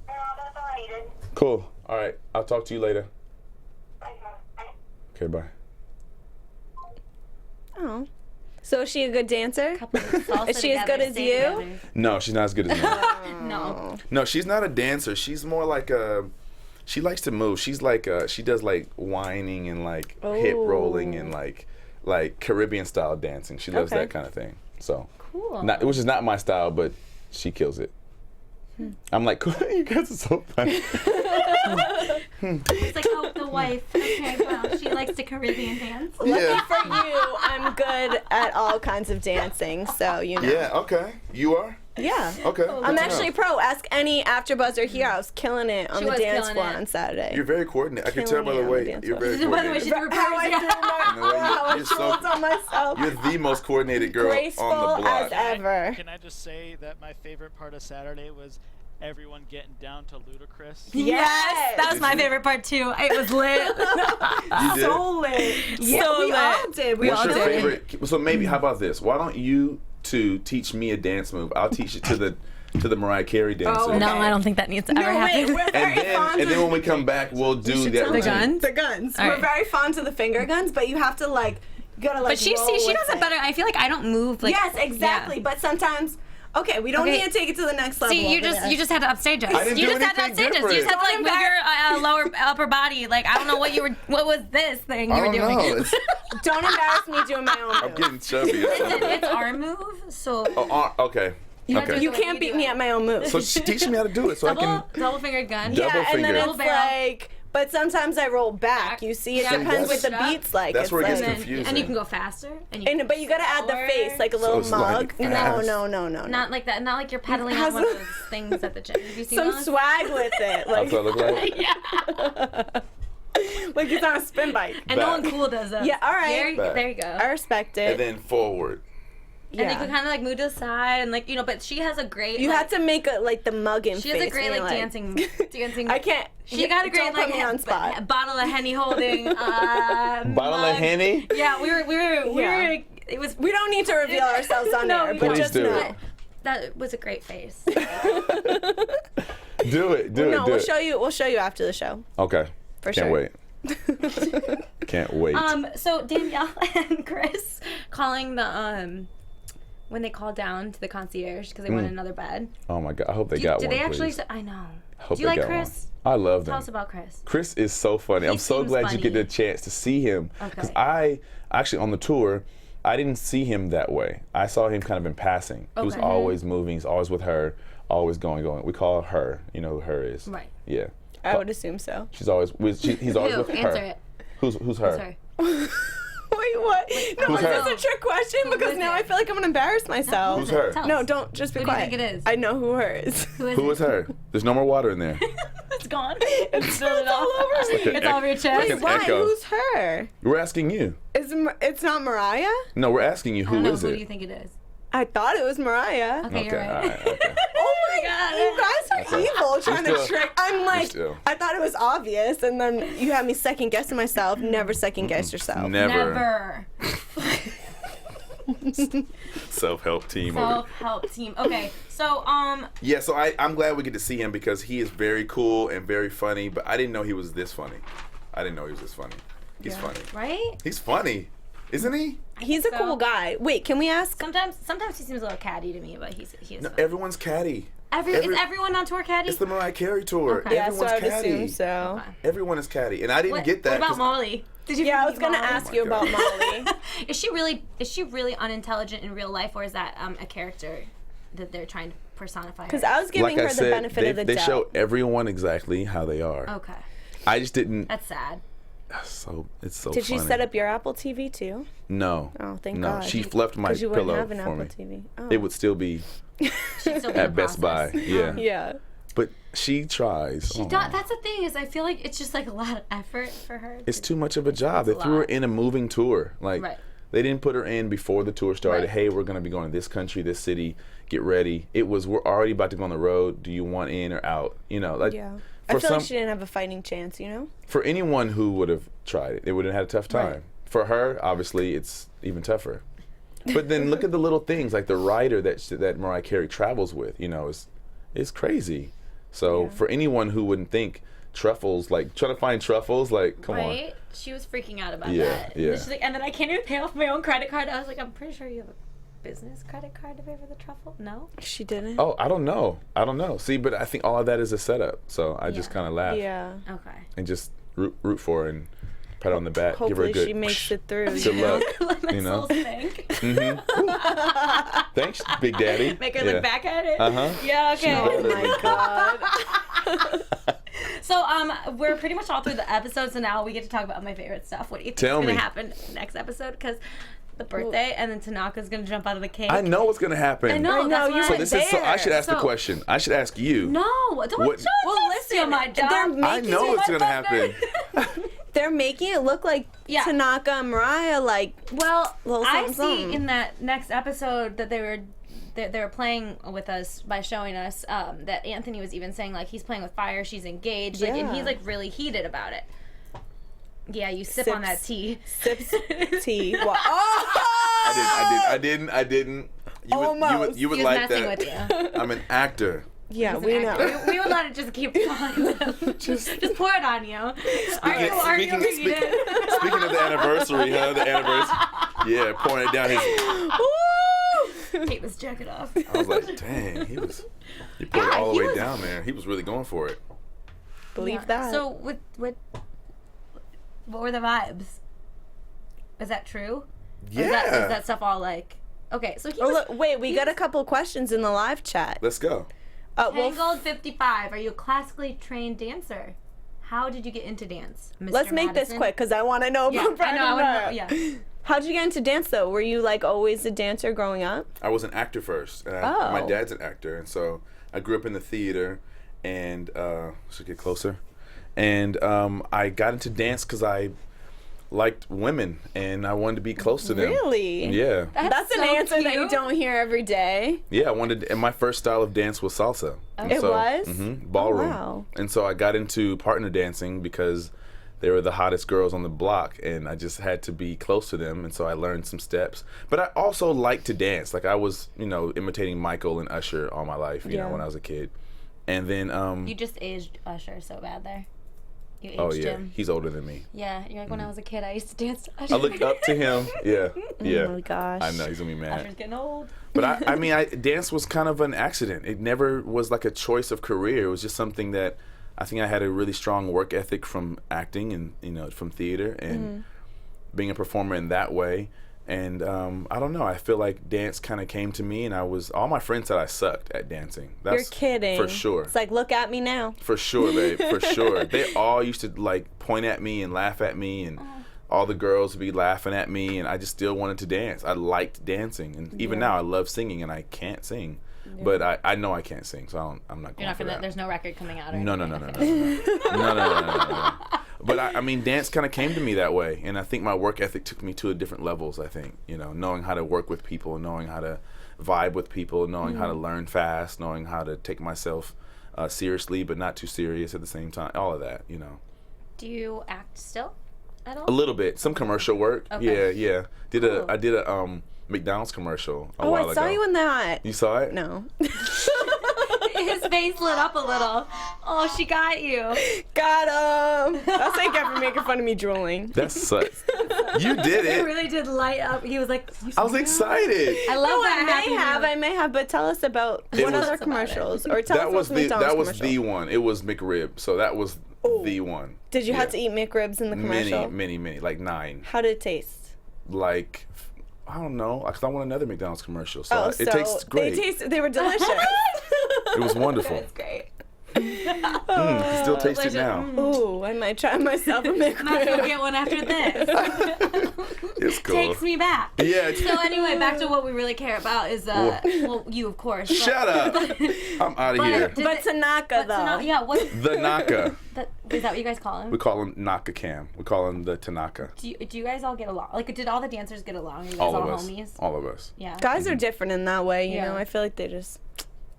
all I needed. Cool. All right. I'll talk to you later. Okay, bye. Oh. So is she a good dancer? Salsa Is she as together, good as stay you? together. No, she's not as good as me. No. No, she's not a dancer. She's more like a. She likes to move. She's like she does like whining and like hip rolling and like Caribbean style dancing. She loves Okay. that kind of thing. So, Cool. which is not my style, but she kills it. I'm like, you guys are so funny. It's like, oh, the wife. Okay, well, she likes to Caribbean dance. Yeah. For you, I'm good at all kinds of dancing, so you know. Yeah. Okay. You are. Yeah. Okay. I'm actually pro. Ask any AfterBuzzer here. I was killing it on She the was dance killing floor it. on Saturday. You're very coordinated. I can tell by the Killing it on way the dance you're floor. very By the way, she coordinated. threw How I yeah. threw my And the way how I you're so- trolled on myself. You're the most coordinated girl Graceful on the block. as ever. Can I just say that my favorite part of Saturday was everyone getting down to Ludacris? Yes, that was my favorite part too. It was lit. You did? So lit. Yeah, So we lit. all did. We What's all your did. favorite? So maybe how about this? Why don't you two teach me a dance move? I'll teach it to the Mariah Carey dance. Oh, move. No, I don't think that needs to ever happen. Wait, we're very fond And then when we come back, we'll do that. The routine. guns? The guns. All We're right. very fond of the finger guns, but you have to you gotta But she roll does with it it. better. I feel like I don't move like. Yes, exactly. Yeah. But sometimes, okay, we don't Okay. need to take it to the next level. See, you over there. just had to upstage us. I didn't You do just had to anything upstage us. You just had to like different. move your lower upper body. Like I don't know what was this thing you I were don't doing. know. It's, Don't embarrass me doing my own I'm move. getting chubby. It's our move, so Okay. Okay. You can't beat me at my own move. So teach me how to do it so I can. double fingered gun. Double yeah, and then finger. it's Barrel. like, but sometimes I roll back. You see, it Yeah, depends what the that's- beat's like. that's It's where it gets like, confusing. And you can go faster. And but you gotta add the slower. face, like a little it's like mug. ass. No. Not like that. Not like you're pedaling Has on one of a- those things at the gym. Have you seen Some those? swag with it, That's what I look like. like it's on a spin bike. And no Back. one cool does those. Yeah, all right. There you go. I respect it. And then forward. And you can kind of like move to the side and like but she has a great. You like, have to make like the mugging She face. has a great when like you're dancing. I can't. She got a great don't like put me on spot. bottle of Henny holding. Bottle mug. of Henny. Yeah, we were. Yeah. It was. We don't need to reveal ourselves on No, air, we but don't. just Please do know. it. That was a great face. Do it. Do No, it. Do we'll it. show you. We'll show you after the show. Okay. For Can't sure. wait. Can't wait. So Danielle and Chris calling the when they called down to the concierge because they wanted another bed. Oh my God. I hope they got Did one. they actually? please. I know. Hope Do you they like got Chris? one. I love them. Tell us about Chris. Chris is so funny. I'm so seems glad you funny. get the chance to see him. Because Okay. I actually on the tour, I didn't see him that way. I saw him kind of in passing. He was Okay. always moving. He's always with her. Always going. We call her. You know who her is. Right. Yeah. I would assume so. He's always he's always Who? with her. Answer it. Who's her? Sorry. Wait, what? No, Who's is her? this a trick question? Because is now it? I feel like I'm gonna embarrass myself. Who's her? Tell No, us. don't. Just be Who do you quiet. think it is? I know who her is. Who is her? There's no more water in there. It's gone. It's all over me. It's all over your chest. an Why? echo. Who's her? We're asking you. It's not Mariah? No, we're asking you. I don't Who know. is Who it? do you think it is? I thought it was Mariah. Okay, Okay. you're right. All right. Okay. Oh my god, you guys are evil trying to still- trick. I'm like, still- I thought it was obvious, and then you had me second guessing myself. Never second guess yourself. Never. Never. Self-help team. over. Self-help team. Okay, so Yeah, so I'm glad we get to see him because he is very cool and very funny, but I didn't know he was this funny. I didn't know he was this funny. He's funny. right? He's funny, isn't he? He's a So- cool guy. Wait, can we ask? Sometimes he seems a little catty to me, but he is. No, fun. everyone's catty. Is everyone on tour catty? It's the Mariah Carey tour. Okay. Yeah, so Everyone's I would catty. assume so. Okay. Everyone is catty, and I didn't get that. What about 'cause- Molly? Did you Yeah, I meet was gonna Molly? ask my you God. about Molly. Is she really unintelligent in real life, or is that a character that they're trying to personify? Because I was giving Like I her the said, benefit of the they doubt. show everyone exactly how they are. Okay, I just didn't. that's sad. So it's so Did funny. she set up your Apple TV too? No. Oh, thank no. God. She left my 'Cause you wouldn't pillow have an for Apple me. TV. Oh. It would still be She'd still be at in Best Buy. process. Yeah. Yeah. But she tries. She does, that's the thing is I feel like it's just like a lot of effort for her. It's too much of a job. They threw her in a moving tour. Like Right. they didn't put her in before the tour started. Right. Hey, we're gonna be going to this country, this city. Get ready. It was we're already about to go on the road. Do you want in or out? You know, like Yeah. for I feel some like she didn't have a fighting chance, you know? for anyone who would have tried it, they would have had a tough time. Right. For her, obviously, it's even tougher. But then look at the little things like the rider that Mariah Carey travels with. You know, is crazy. So for anyone who wouldn't think truffles, like trying to find truffles, like come on. Right? She was freaking out about Yeah, that. yeah. And she's like, and then I can't even pay off my own credit card. I was like, I'm pretty sure you have a business credit card to pay for the truffle. No? She didn't. Oh, I don't know. See, but I think all of that is a setup. So I just kind of laugh Yeah. Okay. and just root for her and pat her on the back, give her a Hopefully good she makes it through. good you know? luck. Let my You know? soul sink. Thanks, Big Daddy. Make her Yeah. look back at it. Uh-huh. Yeah, okay. Oh my God. So we're pretty much all through the episode, so now we get to talk about my favorite stuff. What do you think Tell is me. gonna happen next episode? Because the birthday, and then Tanaka's gonna jump out of the cake. I know what's gonna happen. I know. I know, That's you what So were this is. So I should ask the So- question. I should ask you. No, don't What- steal my job. They're I making know it, what's gonna happen. they're making it look like Yeah. Tanaka and Mariah, like, Well, Little I something, see something. in that next episode that they were playing with us by showing us that Anthony was even saying like he's playing with fire, she's engaged, like, and Yeah. he's like really heated about it. Yeah, you sip on that Sips. tea. sips tea. Well, oh! I didn't. You Almost. you would He was like messing that. with you. I'm an actor. Yeah, He's we an know. actor. We would let it just keep flowing. just pour it on you. Are you overheated? Speaking of the anniversary, huh? The anniversary. Yeah, pouring it down his. Take this jacket off. I was like, dang, he poured it all the way down there. He was really going for it. Believe that. So what were the vibes? Is that true? Yeah. Is that stuff all like? Okay, so he Oh, was look, wait, we got a couple questions in the live chat. Let's go. Well, Tangled 55. Are you a classically trained dancer? How did you get into dance, Mr. let's make this Madison? quick because I want to know Yeah, about I Brad know. I and wanna know. Mariah. Yeah. How'd you get into dance though? Were you like always a dancer growing up? I was an actor first. And my dad's an actor, and so I grew up in the theater. And should I get closer? And I got into dance because I liked women, and I wanted to be close to them. Really? Yeah. That's an so answer that you cute. don't hear every day. Yeah, I wanted, and my first style of dance was salsa. And It was? ballroom. Oh, wow. And so I got into partner dancing because they were the hottest girls on the block, and I just had to be close to them, and so I learned some steps. But I also liked to dance. Like I was, imitating Michael and Usher all my life, you know, when I was a kid. And then You just aged Usher so bad there. You aged oh yeah, him. he's older than me. Yeah, you're like when I was a kid, I used to dance to Usher. I looked up to him. Yeah, yeah. Oh my gosh. I know he's gonna be mad. Usher's getting old. But I dance was kind of an accident. It never was like a choice of career. It was just something that I think I had a really strong work ethic from acting and from theater and being a performer in that way. And I don't know. I feel like dance kind of came to me, and all my friends said I sucked at dancing. You're kidding. For sure. It's like, look at me now. For sure, babe. For sure. They all used to like point at me and laugh at me, and all the girls would be laughing at me, and I just still wanted to dance. I liked dancing, and even now I love singing, and I can't sing. Yeah. But I know I can't sing, so I'm not going You're not for gonna. that. There's no record coming out. Or No. But I mean, dance kind of came to me that way, and I think my work ethic took me to different levels. I think knowing how to work with people, knowing how to vibe with people, knowing how to learn fast, knowing how to take myself seriously but not too serious at the same time. All of that, Do you act still at all? A little bit, some commercial work. Okay. Yeah. Cool. I did a McDonald's commercial a while ago. I saw you in that. You saw it? No. His face lit up a little. Oh, she got you. Got him. That's like ever making fun of me drooling. That sucks. You did It it. really did light up. He was like, I was excited. I love No, that. I may have, but tell us about what was- other commercials, or tell That us was about McDonald's that was commercial. the one. It was McRib. So that was the one. Did you have Yeah. to eat McRibs in the commercial? Many, like 9. How did it taste? Like, I don't know, because I want another McDonald's commercial. So it tastes great. They were delicious. It was wonderful. That's great. Still taste it now. Ooh, I might try myself a McRib. Might as well get one after this. It's cool. Takes me back. Yeah. So anyway, back to what we really care about is, well, you of course. Shut up. I'm out of here. But Tanaka, though. Yeah, what? The Naka. Is that what you guys call him? We call him Naka Cam. We call him the Tanaka. Do you guys all get along? Like, did all the dancers get along? Are you guys All all of us. homies? All of us. Yeah. Guys are different in that way, you Yeah. know. I feel like they just,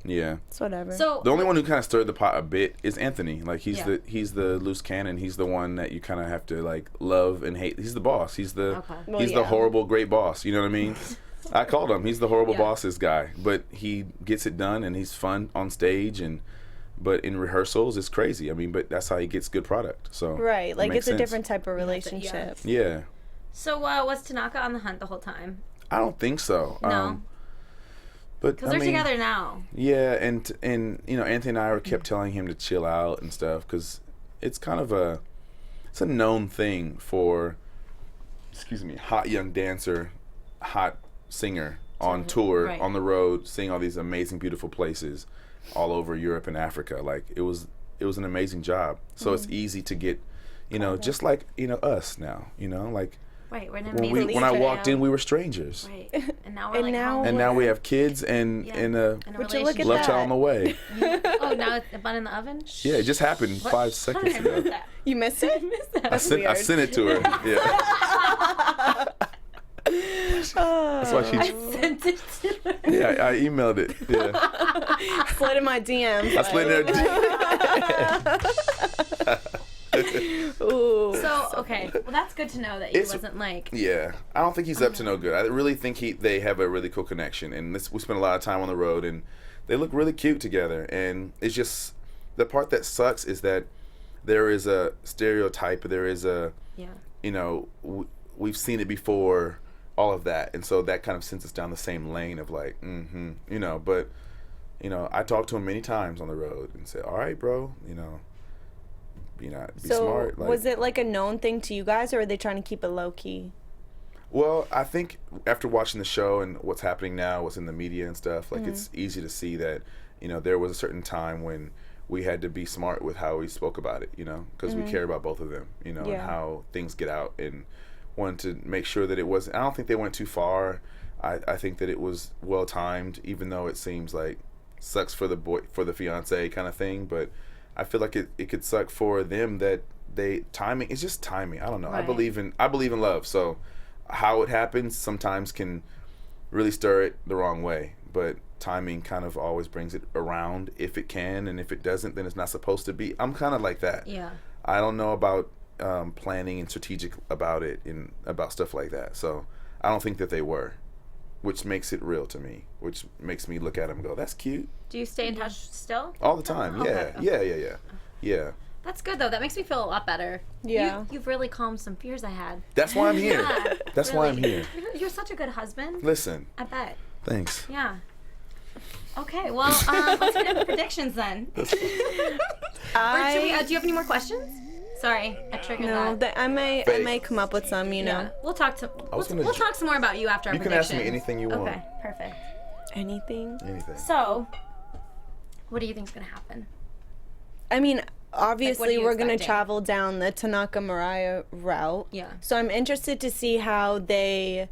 Yeah. it's whatever. So The only one who kind of stirred the pot a bit is Anthony. Like he's Yeah. he's the loose cannon. He's the one that you kind of have to like love and hate. He's the boss. He's the Okay. Well, he's yeah. the horrible great boss. You know what I mean? I called him. He's the horrible Yeah. bosses guy, but he gets it done and he's fun on stage but in rehearsals it's crazy. I mean, but that's how he gets good product. So right, like makes it's a sense. different type of relationship. Yeah, So was Tanaka on the hunt the whole time? I don't think so. No. But Because I they're mean, together now. Yeah, and you know, Anthony and I kept telling him to chill out and stuff because it's kind of a known thing for, excuse me, hot young dancer, hot singer on tour, right. on the road, seeing all these amazing, beautiful places all over Europe and Africa. Like it was an amazing job. So it's easy to get, you know, just like us now. You know, like Right, we're an when amazing I studio. walked in, we were strangers. Right, and now we're And like now- home. And now we have kids and Yeah. and a And a Would you look at love that? child on the way. Oh, now it's a bun in the oven? Yeah, it just happened 5 seconds I missed ago. that. You missed it? I sent it to her. Yeah. That's why she. Sent it to her. Yeah, I emailed it. Yeah, Slid in my DMs. I slid in there. Ooh. So, okay. Well, that's good to know that he It's- wasn't like... Yeah, I don't think he's up to no good. I really think they have a really cool connection, and we spend a lot of time on the road, and they look really cute together. And it's just the part that sucks is that there is a stereotype. There is a, Yeah. you know, we've seen it before, all of that, and so that kind of sends us down the same lane of like, you know. But you know, I talked to him many times on the road and said, "All right, bro, you know, be So smart." Like, was it like a known thing to you guys, or were they trying to keep it low key? well, I think after watching the show and what's happening now, what's in the media and stuff, like it's easy to see that, you know, there was a certain time when we had to be smart with how we spoke about it, you know, because we care about both of them, you know, and Yeah. how things get out, and wanted to make sure that it wasn't. I don't think they went too far. I think that it was well timed, even though it seems like sucks for the fiance kind of thing, but I feel like it could suck for them that timing. It's just timing. I don't know. Right. I believe in love, so how it happens sometimes can really stir it the wrong way, but timing kind of always brings it around if it can, and if it doesn't, then it's not supposed to be. I'm kind of like that. Yeah. I don't know about planning and strategic about it and about stuff like that, so I don't think that they were, which makes it real to me, which makes me look at them and go, that's cute. Do you stay in touch still? All the time. Okay, Yeah. That's good, though. That makes me feel a lot better. Yeah. You've really calmed some fears I had. That's why I'm here. Yeah, That's why I'm really. here. You're such a good husband. Listen, I bet. thanks. Yeah. Okay, well, let's get into predictions then. Or should we, do you have any more questions? Sorry, I triggered No, that. I may come up with some, you know. Yeah, we'll talk we'll talk some more about you after our You can ask predictions. me anything you want. Okay, perfect. Anything. Anything. So, what do you think's gonna happen? I mean, obviously you we're gonna expecting? travel down the Tanaka Mariah route. Yeah. So I'm interested to see how they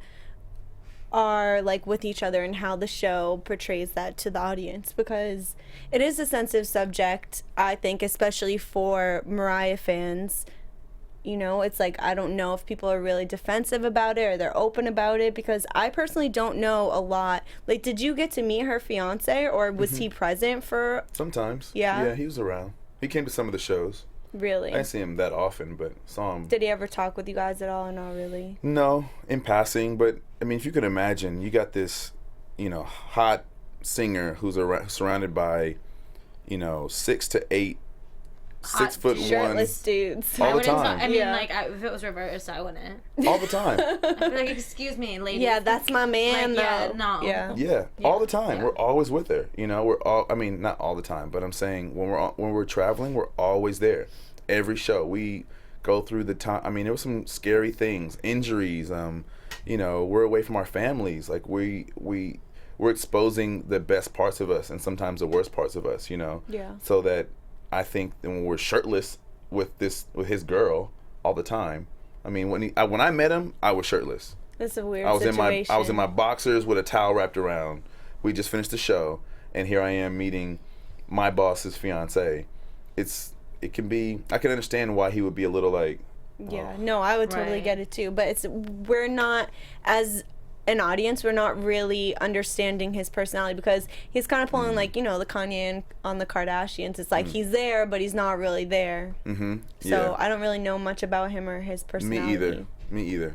are like with each other and how the show portrays that to the audience, because it is a sensitive subject, I think, especially for Mariah fans. You know, it's like, I don't know if people are really defensive about it or they're open about it, because I personally don't know a lot. Like, did you get to meet her fiance, or was he present for? Sometimes. Yeah? Yeah, he was around. He came to some of the shows. Really? I didn't see him that often, but saw him. Did he ever talk with you guys at all, or not really? No, in passing, but I mean, if you could imagine, you got this, you know, hot singer who's surrounded by, you know, 6 to 8 Hot 6'1" Shirtless dudes. All I the wouldn't time. I mean, Yeah. like, if it was reversed, I wouldn't. all the time. I'd be like, excuse me, ladies. Yeah, that's my man, Like, yeah, though. no. Yeah. Yeah, all the time. Yeah. We're always with her. You know, I mean, not all the time, but I'm saying when we're traveling, we're always there. Every show we go through the time. I mean, there was some scary things, injuries. You know, we're away from our families. Like we're exposing the best parts of us and sometimes the worst parts of us. You know. Yeah. So that I think when we're shirtless with his girl all the time. I mean, when I met him, I was shirtless. That's a weird I was situation. in my boxers with a towel wrapped around. We just finished the show, and here I am meeting my boss's fiance. It can be. I can understand why he would be a little like. Yeah, no, I would totally Right. get it too. But we're not, as an audience, we're not really understanding his personality, because he's kind of pulling like, you know, the Kanye on the Kardashians. It's like he's there, but he's not really there. Mm-hmm. So I don't really know much about him or his personality. Me either.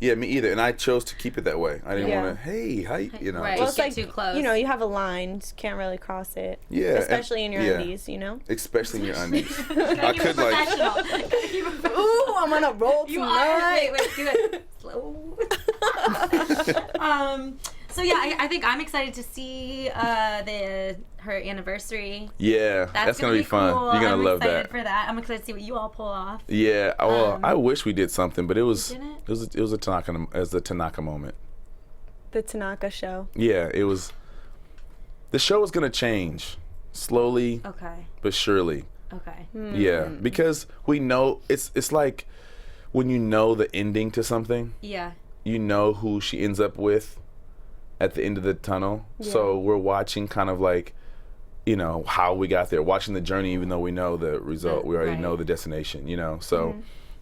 Yeah, me either. And I chose to keep it that way. I didn't Yeah. want to. Hey, how you know? Right. Well, Just, it's Get like, too close. you know, you have a line, just can't really cross it. Yeah, Especially in your yeah. undies, you know? especially in your undies. I could like. Ooh, I'm on a roll You are. tonight. Wait, do it. Slow. So yeah, I think I'm excited to see her anniversary. Yeah, that's gonna be fun. Cool. You're gonna I'm love excited that. for that. I'm excited to see what you all pull off. Yeah. Well, I wish we did something, but it was didn't? it was a Tanaka moment. The Tanaka show. Yeah, it was. The show is gonna change slowly Okay. but surely. Okay. Yeah, because we know it's like when you know the ending to something, Yeah. you know who she ends up with at the end of the tunnel. So we're watching kind of like, you know, how we got there, watching the journey, even though we know the result. We already Right. know the destination, you know. So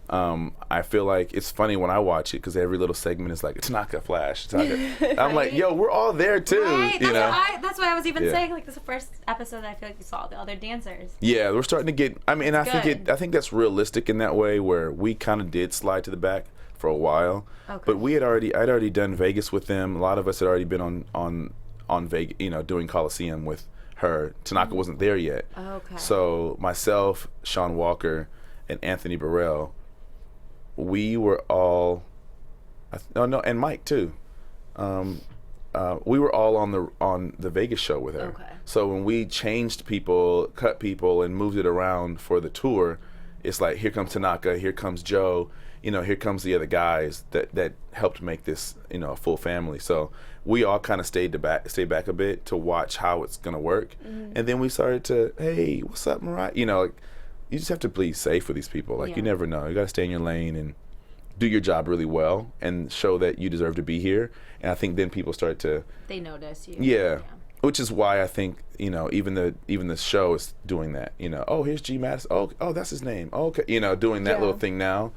I feel like it's funny when I watch it because every little segment is like, Tanaka Flash. Tanaka. I'm like, yo, we're all there too. Right. You know? That's why I was even Yeah. saying, like, this is the first episode that I feel like you saw the other dancers. Yeah, we're starting to get. I mean, I good. think that's realistic in that way, where we kind of did slide to the back for a while, but I'd already done Vegas with them. A lot of us had already been on Vegas, you know, doing Coliseum with her. Tanaka wasn't there yet. Okay. So myself, Sean Walker, and Anthony Burrell, we were all. And Mike too. We were all on the Vegas show with her. Okay. So when we changed people, cut people, and moved it around for the tour, it's like, here comes Tanaka, here comes Joe, you know, here comes the other guys that helped make this, you know, a full family. So we all kind of stayed back a bit to watch how it's gonna work, and then we started to, hey, what's up, Mariah? You know, like, you just have to be safe with these people. Like, you never know. You gotta stay in your lane and do your job really well and show that you deserve to be here. And I think then people start to. They notice you. Yeah. Which is why I think, you know, even the show is doing that. You know, oh, here's G Madison. Oh, that's his name. Okay, you know, doing that little thing now,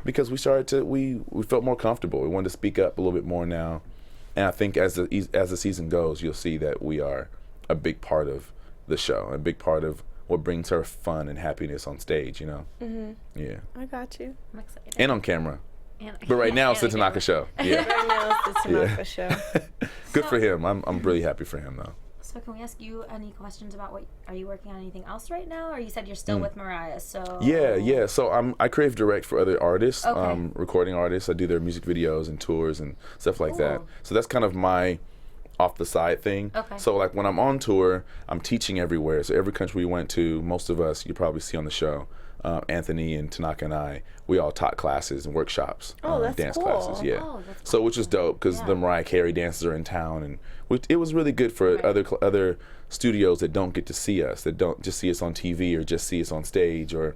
because we started to we felt more comfortable. We wanted to speak up a little bit more now, and I think as the season goes, you'll see that we are a big part of the show, a big part of what brings her fun and happiness on stage. You know. Mm-hmm. Yeah. I got you. I'm excited. And on camera. And- But right now it's the and Tanaka show. Yeah. Right now it's the Tanaka show. Good for him. I'm really happy for him though. So can we ask you any questions about are you working on anything else right now? Or you said you're still with Mariah, so. Yeah. So I creative direct for other artists, Okay. recording artists. I do their music videos and tours and stuff like that. Cool. So that's kind of my off the side thing. Okay. So like when I'm on tour, I'm teaching everywhere. So every country we went to, most of us you probably see on the show, Anthony and Tanaka and I, we all taught classes and workshops, Oh, that's dance cool. classes. Yeah. Oh, that's So which is dope because the Mariah Carey dancers are in town, and it was really good for other studios that don't get to see us, that don't just see us on TV or just see us on stage, or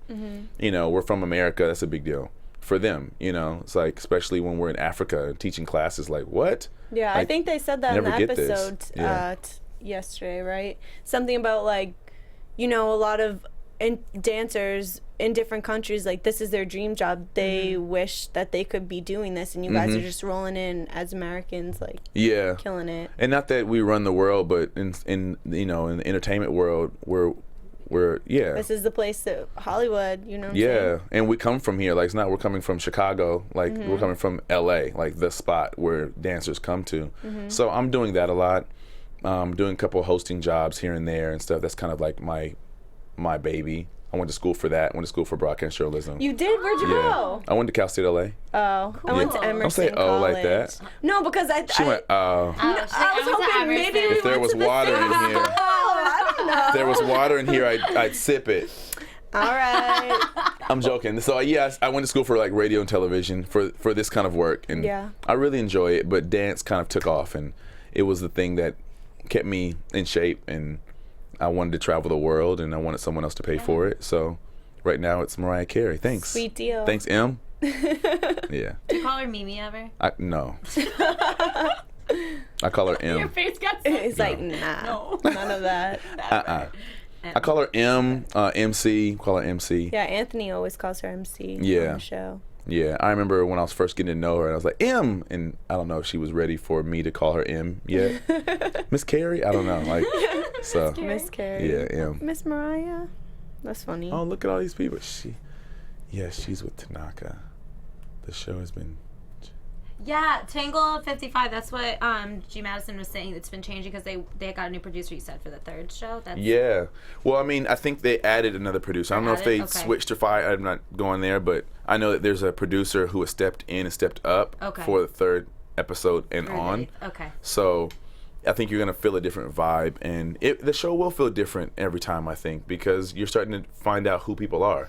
you know, we're from America. That's a big deal for them. You know, it's like, especially when we're in Africa teaching classes. Like, what? Yeah, I Like, think they said that in the never get this. episode Yeah. yesterday, right? Something about, like, you know, a lot of dancers in different countries, like, this is their dream job. They wish that they could be doing this, and you guys are just rolling in as Americans, like, Yeah. killing it. And not that we run the world, but in you know, in the entertainment world, we're This is the place that Hollywood, you know what I'm yeah, saying? and we come from here. Like, it's not we're coming from Chicago. Like, we're coming from LA, like the spot where dancers come to. So I'm doing that a lot. Doing a couple of hosting jobs here and there and stuff. That's kind of like my baby. I went to school for that. I went to school for broadcast journalism. You did? Where'd you go? I went to Cal State LA. Oh, I went to Cool. Emerson Don't say College. like that. No, because She went, oh. I was hoping maybe we If there went was to the water same in here. school. I don't know. If there was water in here, I'd sip it. All right. I'm joking. So yeah, I went to school for like radio and television for this kind of work, and Yeah. I really enjoy it. But dance kind of took off, and it was the thing that kept me in shape, and I wanted to travel the world, and I wanted someone else to pay for it. So right now it's Mariah Carey. Thanks. Sweet deal. Thanks, M. Yeah. Do you call her Mimi ever? No. I call her M. Your face got so It's like, nah, none of that. I call her M, MC. Call her MC. Yeah, Anthony always calls her MC on the show. Yeah, I remember when I was first getting to know her, and I was like, M, and I don't know if she was ready for me to call her M yet. Miss Carey? I don't know. Like, so. Miss Carey. Yeah, M. Miss Mariah. That's funny. Oh, look at all these people. She's with Tanaka. The show has been. Yeah, Tangled 55. That's what G Madison was saying. It's been changing because they got a new producer. You said for the third show. Yeah. Well, I mean, I think they added another producer. I don't know if they switched or fired. I'm not going there, but I know that there's a producer who has stepped in and stepped up for the third episode and on. Okay. So I think you're gonna feel a different vibe, and the show will feel different every time. I think because you're starting to find out who people are.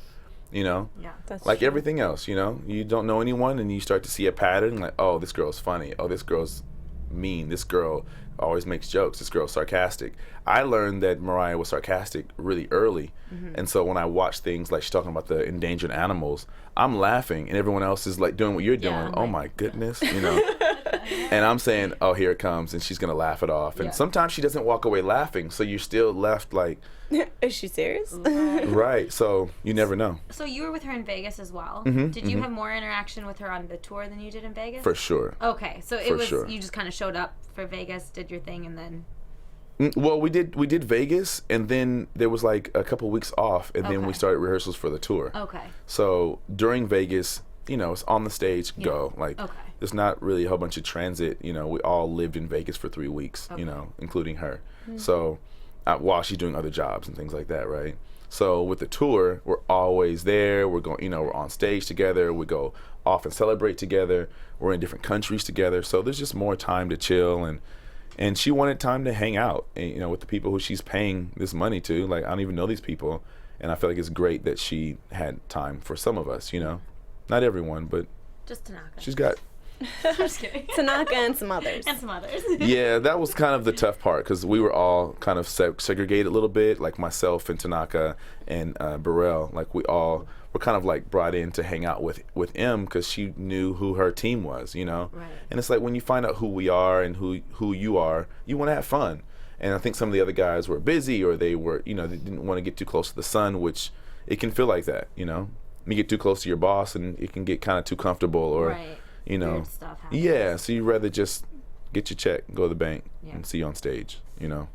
You know, That's like true. everything else, you know, you don't know anyone and you start to see a pattern like, oh, this girl's funny. Oh, this girl's mean. This girl always makes jokes. This girl's sarcastic. I learned that Mariah was sarcastic really early. And so when I watch things like she's talking about the endangered animals, I'm laughing and everyone else is like doing what you're doing. Oh my goodness, you know. And I'm saying, oh, here it comes, and she's gonna laugh it off. And sometimes she doesn't walk away laughing, so you're still left like, is she serious? right. So you never know. So you were with her in Vegas as well. Did you have more interaction with her on the tour than you did in Vegas? For sure. Okay, so it was you just kind of showed up for Vegas, did your thing, and then. Well, we did Vegas, and then there was like a couple weeks off, and then we started rehearsals for the tour. Okay. So during Vegas, you know, it's on the stage, go. Like, there's not really a whole bunch of transit. You know, we all lived in Vegas for 3 weeks, you know, including her. So while she's doing other jobs and things like that, right? So with the tour, we're always there. We're going, you know, we're on stage together. We go off and celebrate together. We're in different countries together. So there's just more time to chill, and she wanted time to hang out, you know, with the people who she's paying this money to. Like, I don't even know these people, and I feel like it's great that she had time for some of us, you know. Not everyone, but just Tanaka. She's got. I'm just kidding. Tanaka and some others. Yeah, that was kind of the tough part because we were all kind of segregated a little bit, like myself and Tanaka and Burrell. Like, we all were kind of like brought in to hang out with M because she knew who her team was, you know. Right. And it's like when you find out who we are and who you are, you want to have fun. And I think some of the other guys were busy, or they were, you know, they didn't want to get too close to the sun, which it can feel like that, you know. You get too close to your boss and it can get kind of too comfortable, or you know. Weird stuff happens. Yeah, so you'd rather just get your check, go to the bank, and see you on stage, you know.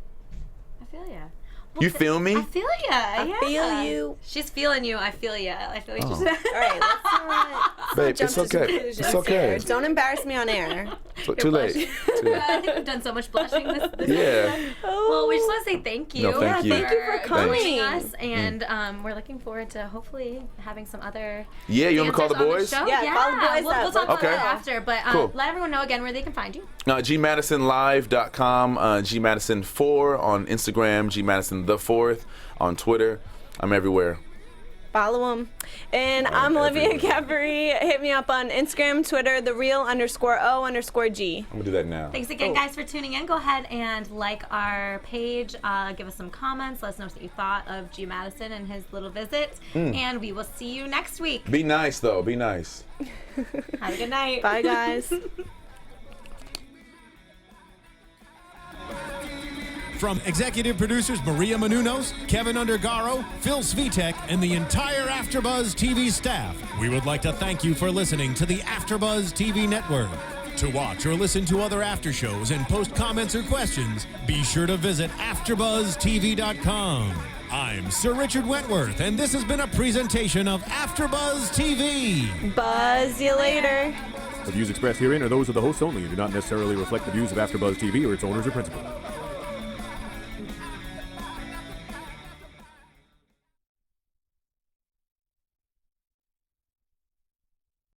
I feel ya. Well, you feel me? I feel ya. I feel you. She's feeling you. I feel ya. I feel you. All right, let's babe, jump it's to okay. conclusions It's okay. here. Don't embarrass me on air. Too late. Too late. I think we've done so much blushing this Yeah. episode. Well, we just want to say thank you. No, thank you. Thank you for joining coming. us, and we're looking forward to hopefully having some other. Yeah, you want to call the boys? Show. Yeah, call the boys We'll up. talk about Okay. that after, but Cool. let everyone know again where they can find you. GMadisonLive.com, GMadison4 on Instagram, GMadison the 4th on Twitter. I'm everywhere. Follow them. And I'm Olivia Gabaree. Hit me up on Instagram, Twitter, _O_G. I'm gonna do that now. Thanks again, guys, for tuning in. Go ahead and like our page. Give us some comments. Let us know what you thought of G Madison and his little visit. And we will see you next week. Be nice, though. Be nice. Have a good night. Bye, guys. From executive producers Maria Menounos, Kevin Undergaro, Phil Svitek, and the entire AfterBuzz TV staff, we would like to thank you for listening to the AfterBuzz TV network. To watch or listen to other after shows and post comments or questions, be sure to visit AfterBuzzTV.com. I'm Sir Richard Wentworth, and this has been a presentation of AfterBuzz TV. Buzz you later. The views expressed herein are those of the hosts only and do not necessarily reflect the views of AfterBuzz TV or its owners or principals.